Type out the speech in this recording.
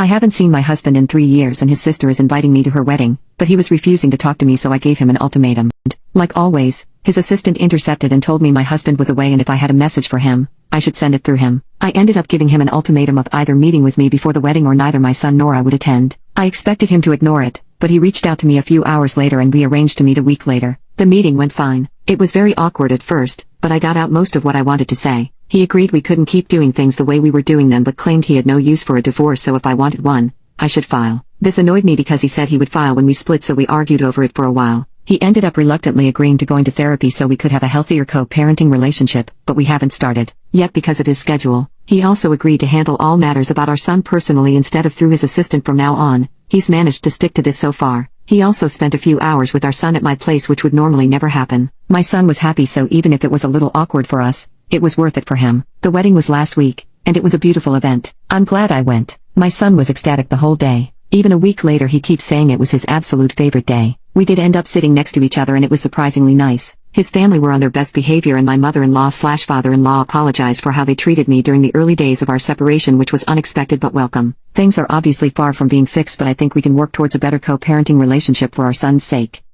I haven't seen my husband in 3 years and his sister is inviting me to her wedding, but he was refusing to talk to me, so I gave him an ultimatum. Like always, his assistant intercepted and told me my husband was away and if I had a message for him, I should send it through him. I ended up giving him an ultimatum of either meeting with me before the wedding or neither my son nor I would attend. I expected him to ignore it, but he reached out to me a few hours later and we arranged to meet a week later. The meeting went fine. It was very awkward at first, but I got out most of what I wanted to say. He agreed we couldn't keep doing things the way we were doing them, but claimed he had no use for a divorce, so if I wanted one, I should file. This annoyed me because he said he would file when we split, so we argued over it for a while. He ended up reluctantly agreeing to going to therapy so we could have a healthier co-parenting relationship, but we haven't started yet because of his schedule. He also agreed to handle all matters about our son personally instead of through his assistant from now on. He's managed to stick to this so far. He also spent a few hours with our son at my place, which would normally never happen. My son was happy, so even if it was a little awkward for us, it was worth it for him. The wedding was last week, and it was a beautiful event. I'm glad I went. My son was ecstatic the whole day. Even a week later he keeps saying it was his absolute favorite day. We did end up sitting next to each other and it was surprisingly nice. His family were on their best behavior and my mother-in-law/father-in-law apologized for how they treated me during the early days of our separation, which was unexpected but welcome. Things are obviously far from being fixed, but I think we can work towards a better co-parenting relationship for our son's sake.